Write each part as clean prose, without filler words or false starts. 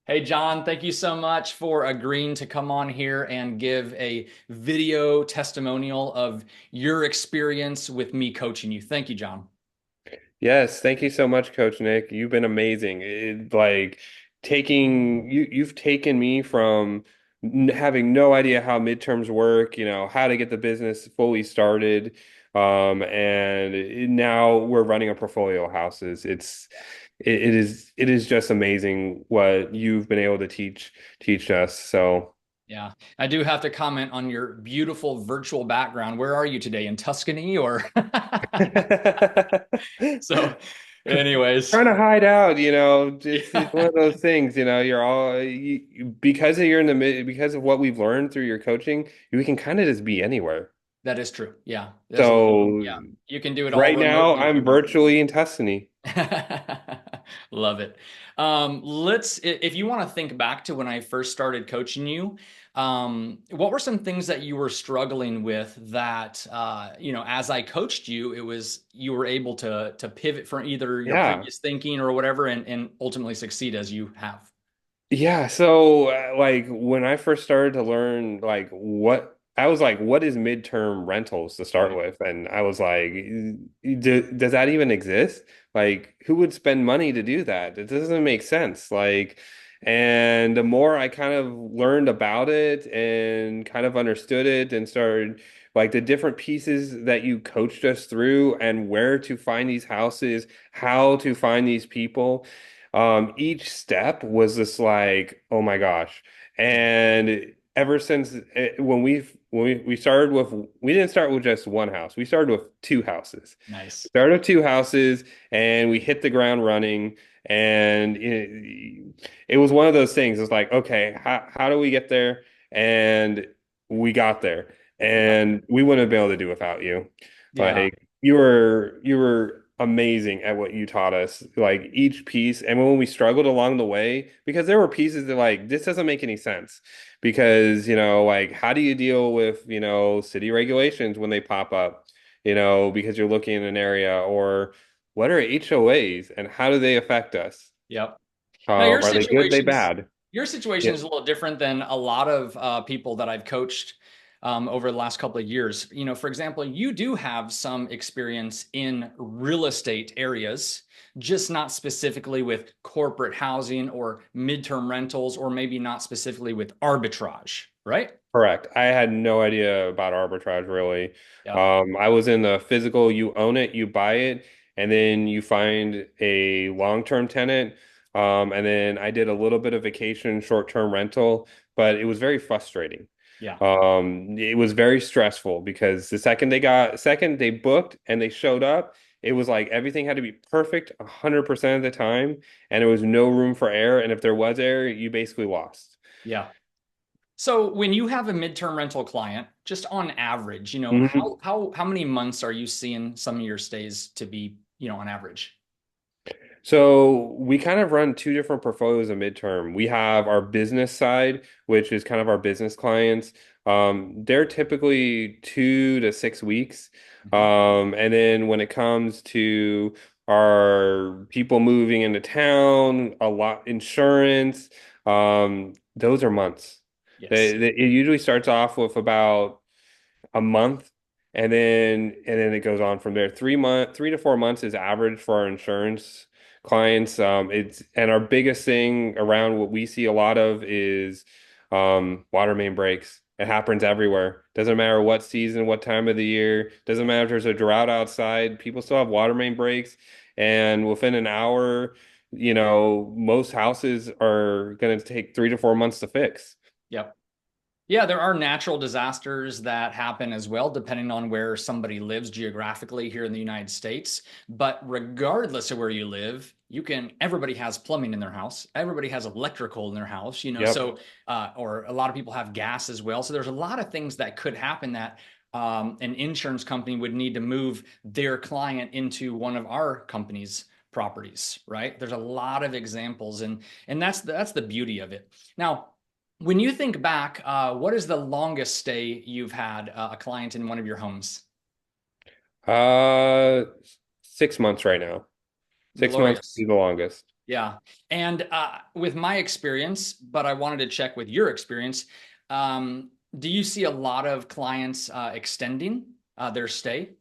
Hey, John, thank you so much for agreeing to come on here and give a video testimonial of your experience with me coaching you. Thank you, John. Yes, thank you so much, Coach Nick. You've been amazing. You've taken me from having no idea how midterms work, how to get the business fully started, and now we're running a portfolio of houses. It is just amazing what you've been able to teach us. So. Yeah, I do have to comment on your beautiful virtual background. Where are you today? In Tuscany or? So, anyways, Trying to hide out, it's one yeah, of those things, because of you're in the mid, because of what we've learned through your coaching, we can kind of just be anywhere. that is true. Yeah, So yeah, you can do it all right now, remotely if I'm you want. virtually in Tuscany. Love it. If you want to think back to when I first started coaching you, what were some things that you were struggling with that, as I coached you, you were able to pivot from either your Yeah. previous thinking or whatever and ultimately succeed as you have. Yeah, so like when I first started to learn I was like, what is midterm rentals to start Right. with? And I was like, does that even exist? Like, who would spend money to do that? It doesn't make sense. And the more I kind of learned about it and kind of understood it and started like the different pieces that you coached us through and where to find these houses, how to find these people. Each step was just like, oh my gosh. And ever since when we started with, we didn't start with just one house. We started with two houses. We Nice. started with two houses and we hit the ground running. And it was one of those things. It's like, okay, how do we get there? And we got there. Yeah. And we wouldn't have been able to do without you. Yeah. Like you were amazing at what you taught us, like each piece. And when we struggled along the way, because there were pieces that like this doesn't make any sense. Because, like how do you deal with, city regulations when they pop up, because you're looking in an area, or what are HOAs and how do they affect us? Yep. Now Are they good? They bad? your situation Yeah. is a little different than a lot of people that I've coached over the last couple of years. For example, you do have some experience in real estate areas, just not specifically with corporate housing or midterm rentals, or maybe not specifically with arbitrage, right? Correct. I had no idea about arbitrage really. Yep. I was in the physical, you own it, you buy it, and then you find a long-term tenant. And then I did a little bit of vacation, short-term rental, but it was very frustrating. Yeah. It was very stressful because second they booked and they showed up, it was like everything had to be perfect 100% of the time, and there was no room for error. And if there was error, you basically lost. Yeah. So when you have a midterm rental client, just on average, Mhm. how many months are you seeing some of your stays to be, on average? So we kind of run two different portfolios of midterm. We have our business side, which is kind of our business clients. They're typically 2 to 6 weeks. Mhm. And then when it comes to our people moving into town, a lot insurance, those are months. Yes. It usually starts off with about a month, and then it goes on from there. 3 to 4 months is average for our insurance clients. It's and our biggest thing around what we see a lot of is water main breaks. It happens everywhere. Doesn't matter what season, what time of the year. Doesn't matter if there's a drought outside. People still have water main breaks, and within an hour, most houses are going to take 3 to 4 months to fix. Yep. Yeah, there are natural disasters that happen as well, depending on where somebody lives geographically here in the United States. But regardless of where you live, everybody has plumbing in their house. Everybody has electrical in their house, Yep. or a lot of people have gas as well. So there's a lot of things that could happen that an insurance company would need to move their client into one of our company's properties, right? There's a lot of examples, and that's the beauty of it. Now, when you think back, what is the longest stay you've had a client in one of your homes? Uh, 6 months right now. The 6 months would be longest, the longest. Yeah. And with my experience, but I wanted to check with your experience, do you see a lot of clients extending their stay?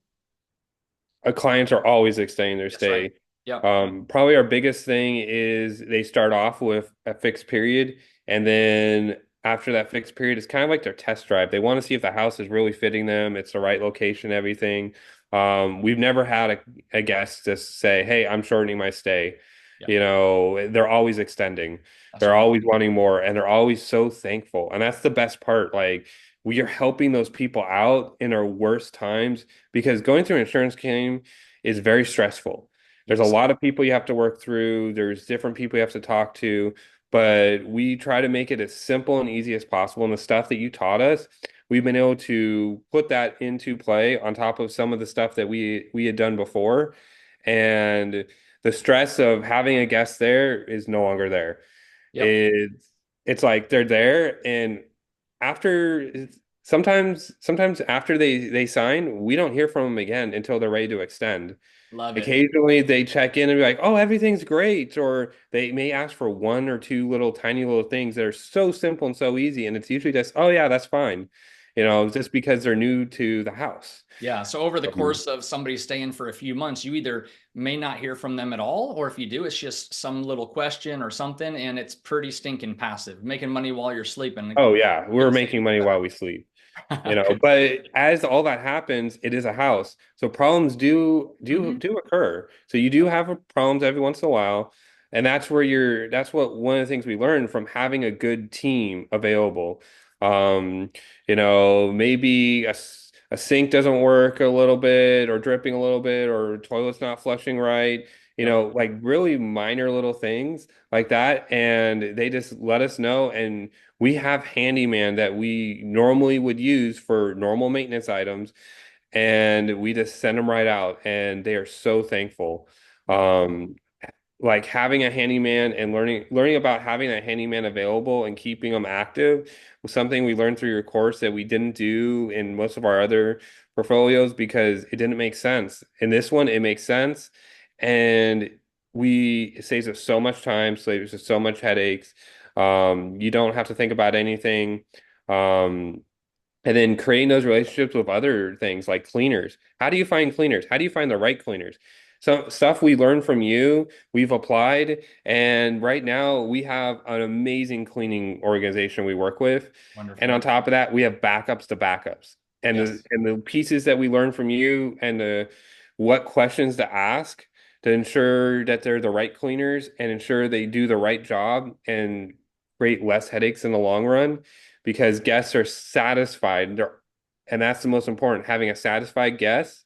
Our clients are always extending their That's right. stay. Yep. Probably our biggest thing is they start off with a fixed period, and then after that fixed period, it's kind of like their test drive. They want to see if the house is really fitting them, it's the right location, everything. We've never had a guest just say, "Hey, I'm shortening my stay." Yep. You know, they're always extending. That's They're right. always wanting more, and they're always so thankful. And that's the best part. Like, we are helping those people out in our worst times because going through an insurance claim is very stressful. There's a Yes. lot of people you have to work through. There's different people you have to talk to, but we try to make it as simple and easy as possible. And the stuff that you taught us, we've been able to put that into play on top of some of the stuff that we had done before. And the stress of having a guest there is no longer there. Yep. It's like they're there, and after sometimes after they sign, we don't hear from them again until they're ready to extend. Love it. Occasionally they check in and be like, "Oh, everything's great," or they may ask for one or two little tiny little things that are so simple and so easy, and it's usually just, "Oh yeah, that's fine," just because they're new to the house. Yeah. So over the Um, course of somebody staying for a few months, you either may not hear from them at all, or if you do, it's just some little question or something, and it's pretty stinking passive, making money while you're sleeping. oh yeah, we're Couldn't say making money while we sleep. couldn't say it But as all that happens, it is a house. So problems do better. do do occur. So you do have problems every once in a while. And that's what one of the things we learned from having a good team available. Um, maybe a sink doesn't work a little bit or dripping a little bit or toilet's not flushing right. Yep. Like really minor little things like that. And they just let us know. And we have handyman that we normally would use for normal maintenance items, and we just send them right out, and they are so thankful. Um, like having a handyman and learning about having a handyman available and keeping them active was something we learned through your course that we didn't do in most of our other portfolios because it didn't make sense. In this one, it makes sense, and it saves us so much time, saves us so much headaches. You don't have to think about anything. Um, and then creating those relationships with other things like cleaners. How do you find cleaners? How do you find the right cleaners? So stuff we learned from you, we've applied, and right now we have an amazing cleaning organization we work with. And Wonderful. on top of that, we have backups to backups. Yes. And the pieces that we learned from you and what questions to ask to ensure that they're the right cleaners and ensure they do the right job and create less headaches in the long run because guests are satisfied. And that's the most important. Having a satisfied guest,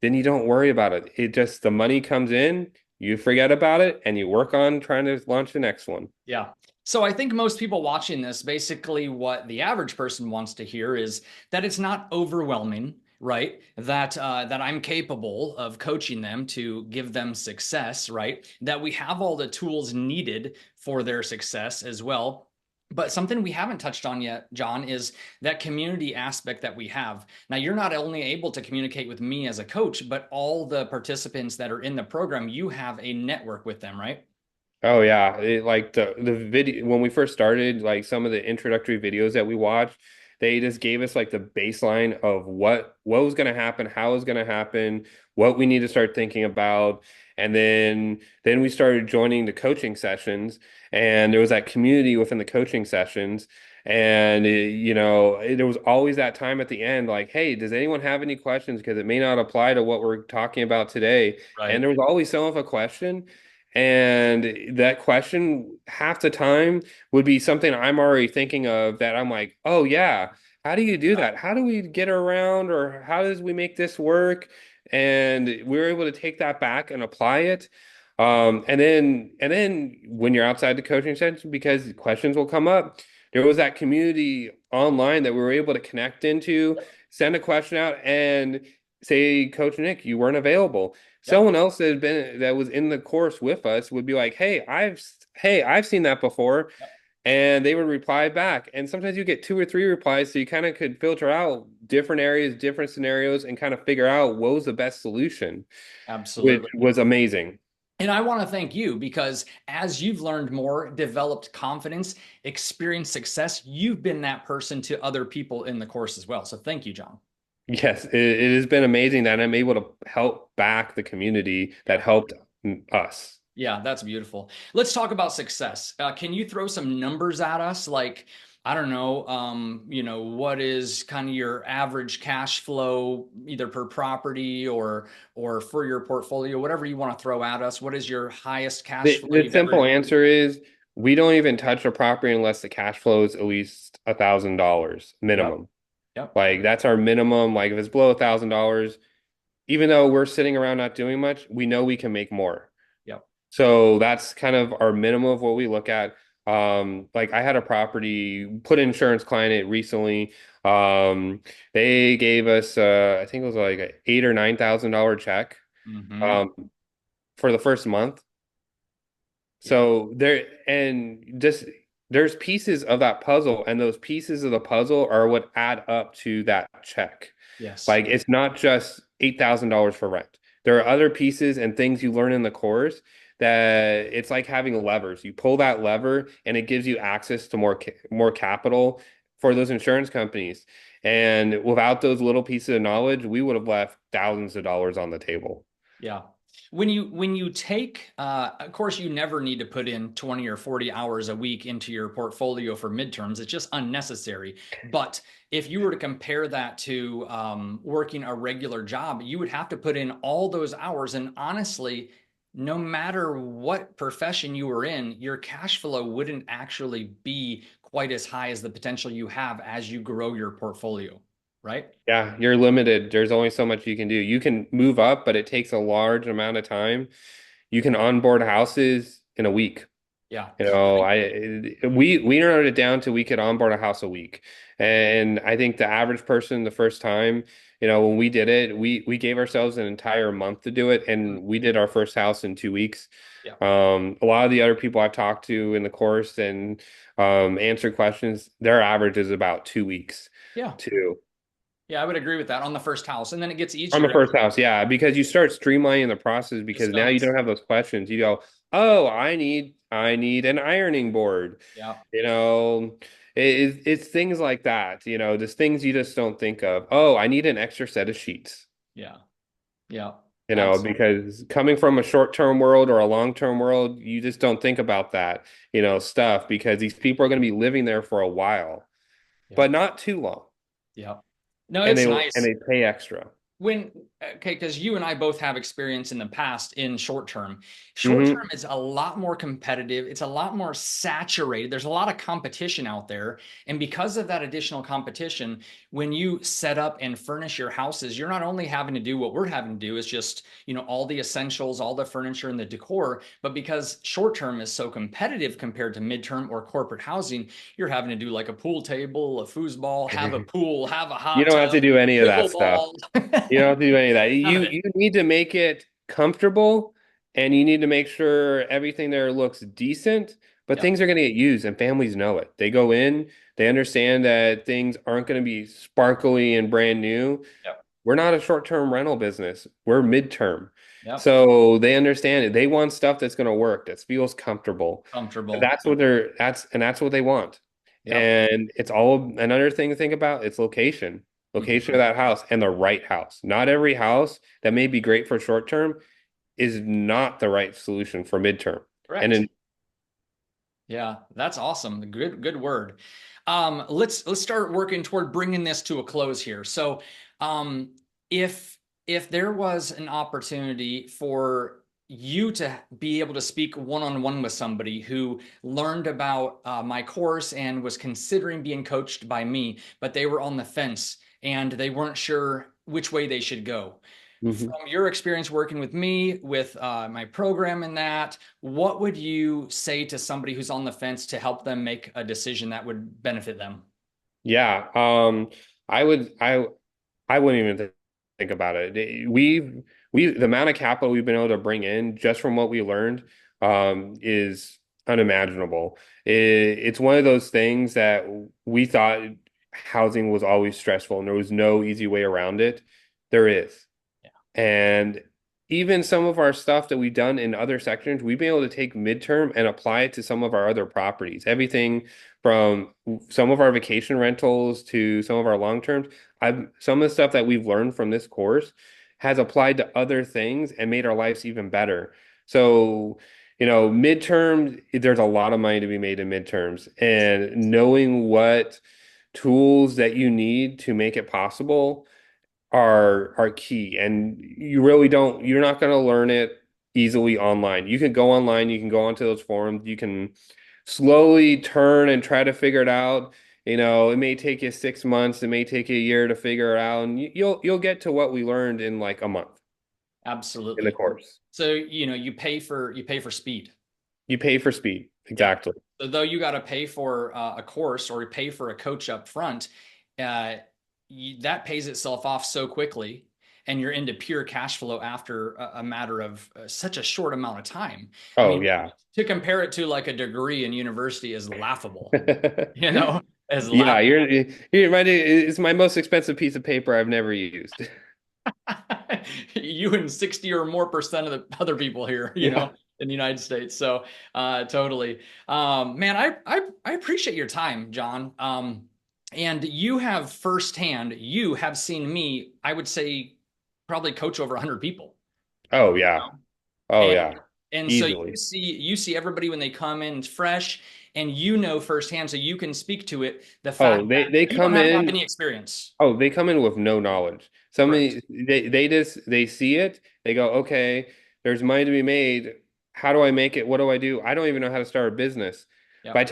then you don't worry about it. The money comes in, you forget about it, and you work on trying to launch the next one. Yeah. So I think most people watching this, basically what the average person wants to hear is that it's not overwhelming, right? That I'm capable of coaching them to give them success, right? That we have all the tools needed for their success as well. But something we haven't touched on yet, John, is that community aspect that we have. Now, you're not only able to communicate with me as a coach, but all the participants that are in the program, you have a network with them, right? Oh yeah, like the video when we first started, like some of the introductory videos that we watched, they just gave us like the baseline of what was going to happen, how it was going to happen, what we need to start thinking about, and then we started joining the coaching sessions, and there was that community within the coaching sessions, and there was always that time at the end, like, hey, does anyone have any questions? Because it may not apply to what we're talking about today, and Right. there was always some of a question. And that question, half the time, would be something I'm already thinking of that I'm like, oh, yeah, how do you do that? How do we get around, or how does we make this work? And we were able to take that back and apply it. And then when you're outside the coaching session, because questions will come up, there was that community online that we were able to connect into, send a question out, and say, Coach Nick, you weren't available. Yep. Someone else that was in the course with us would be like, hey, I've seen that before, Yep. and they would reply back. And sometimes you get two or three replies, so you kind of could filter out different areas, different scenarios, and kind of figure out what was the best solution, which Absolutely. was amazing. And I want to thank you because as you've learned more, developed confidence, experienced success, you've been that person to other people in the course as well. So thank you, John. Yes, it has been amazing that I'm able to help back the community that Yeah. helped us. Yeah, that's beautiful. Let's talk about success. Can you throw some numbers at us? Like, I don't know, what is kind of your average cash flow, either per property or for your portfolio, whatever you want to throw at us. What is your highest cash flow The you've ever simple generated? answer is we don't even touch a property unless the cash flow is at least $1,000 Yep. minimum. Yep. Like that's our minimum. Like if it's below $1,000, even though we're sitting around not doing much, we know we can make more. Yep. So that's kind of our minimum of what we look at. Like I had a property put insurance client it recently. They gave us I think it was like a $8,000 or $9,000 Mm-hmm. um for the first month. Yep. So there and just there's pieces of that puzzle, and those pieces of the puzzle are what add up to that check. Yes. Like it's not just $8,000 for rent. There are other pieces and things you learn in the course that it's like having levers. You pull that lever and it gives you access to more capital for those insurance companies. And without those little pieces of knowledge, we would have left thousands of dollars on the table. Yeah. When you take, of course, you never need to put in 20 or 40 hours a week into your portfolio for midterms. It's just unnecessary. But if you were to compare that to working a regular job, you would have to put in all those hours. And honestly, no matter what profession you were in, your cash flow wouldn't actually be quite as high as the potential you have as you grow your portfolio, right? Yeah, you're limited. There's only so much you can do. You can move up, but it takes a large amount of time. You can onboard houses in a week. Yeah. You know, we narrowed it down to we could onboard a house a week. And I think the average person the first time, when we did it, we gave ourselves an entire month to do it, and we did our first house in 2 weeks. Yeah. A lot of the other people I've talked to in the course and answered questions, their average is about 2 weeks Yeah. too. Yeah, I would agree with that on the first house. And then it gets On the easier as first house, yeah, because you start streamlining the process it just because now you does. don't have those questions. You go, oh, I need an ironing board. Yeah. You know, it's things like that. Just things you just don't think of. Oh, I need an extra set of sheets. Yeah. Yeah. Because coming from a short-term world or a long-term world, you just don't think about that, stuff because these people are going to be living there for a while, Yeah. but not too long, Yeah. No, and it's they nice. pay extra. When okay, because you and I both have experience in the past in short term. Short Hmm. term is a lot more competitive. It's a lot more saturated. There's a lot of competition out there. And because of that additional competition, when you set up and furnish your houses, you're not only having to do what we're having to do, is just, all the essentials, all the furniture and the decor, but because short term is so competitive compared to midterm or corporate housing, you're having to do like a pool table, a foosball, have a pool, have a You hot don't have to tub, do any of that stuff. pickleball. You don't have to do any of that. None of You it. you need to make it comfortable and you need to make sure everything there looks decent, but Yep. things are going to get used and families know it. They go in, they understand that things aren't going to be sparkly and brand new. Yep. We're not a short-term rental business. We're midterm. Yep. So they understand it. They want stuff that's going to work, that feels comfortable. Comfortable. That's what they want. Yep. And it's all another thing to think about, it's location of Mhm. that house and the right house. Not every house that may be great for short term is not the right solution for midterm. And Correct. in Yeah, that's awesome. Good word. Let's start working toward bringing this to a close here. So, um, if there was an opportunity for you to be able to speak one-on-one with somebody who learned about my course and was considering being coached by me, but they were on the fence and they weren't sure which way they should go. Mhm. From your experience working with me, with my program and that, what would you say to somebody who's on the fence to help them make a decision that would benefit them? Yeah, I would I wouldn't even think about it. The amount of capital we've been able to bring in just from what we learned is unimaginable. It's one of those things that we thought housing was always stressful and there was no easy way around it. There is. Yeah. And even some of our stuff that we've done in other sections, we've been able to take midterm and apply it to some of our other properties. Everything from some of our vacation rentals to some of our long terms. I've some of the stuff that we've learned from this course has applied to other things and made our lives even better. So, midterms, there's a lot of money to be made in midterms, and knowing what tools that you need to make it possible are key. And you're not going to learn it easily online. You can go online, you can go onto those forums, you can slowly turn and try to figure it out. It may take you 6 months, it may take you a year to figure it out, and you'll get to what we learned in like a month in the Absolutely. course. So, you pay for speed. You pay for speed. Yeah. Exactly. So though you got to pay for a course or pay for a coach up front, uh, that pays itself off so quickly, and you're into pure cash flow after a matter of such a short amount of time. I Oh mean, yeah. to compare it to like a degree in university is laughable, you know, as Yeah, laughable. it's my most expensive piece of paper I've never used. You and 60 or more percent of the other people here, Yeah. in the United States. So, totally. Man, I appreciate your time, John. And you have seen me, I would say, probably coach over 100 people. Oh yeah. Oh And yeah. and so Easily. you see everybody when they come in fresh, and firsthand, so you can speak to it, the fact Oh, that they you don't come have to have in. any experience. Oh, they come in with no knowledge. Correct. They see it. They go, okay, there's money to be made. How do I make it? What do I do? I don't even know how to start a business. Yep. By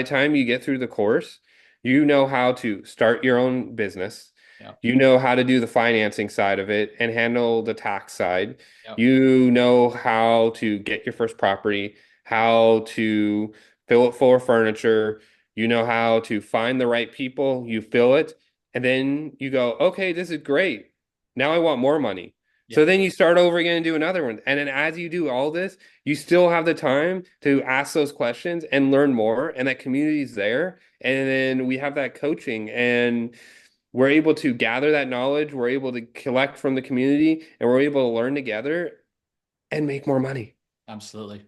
the time you get through the course, you know how to start your own business. Yep. You know how to do the financing side of it and handle the tax side. Yep. You know how to get your first property, how to fill it full of furniture. You know how to find the right people. You fill it and then you go, okay, this is great. Now I want more money. So Yep. then you start over again and do another one. And then as you do all this, you still have the time to ask those questions and learn more. And that community is there. And then we have that coaching and we're able to gather that knowledge. We're able to collect from the community and we're able to learn together and make more money. Absolutely.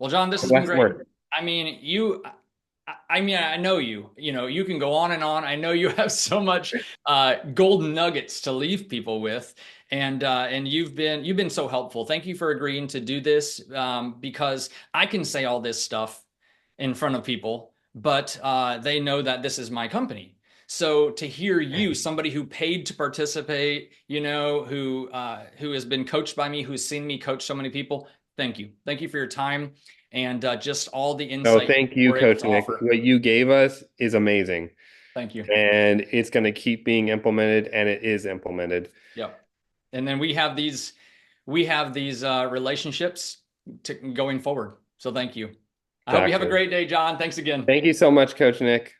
Well, John, this has been Less great. work. I mean, I know you. You can go on and on. I know you have so much golden nuggets to leave people with, and you've been so helpful. Thank you for agreeing to do this, because I can say all this stuff in front of people, but they know that this is my company. So to hear you, somebody who paid to participate, who has been coached by me, who's seen me coach so many people, thank you for your time and just all the No, insight thank you, we're able Coach to Nick. offer. What you gave us is amazing. Thank you. And it's going to keep being implemented, and it is implemented. Yep. And then we have these relationships going forward. So thank you. I hope you have a Exactly. great day, John. Thanks again. Thank you so much, Coach Nick.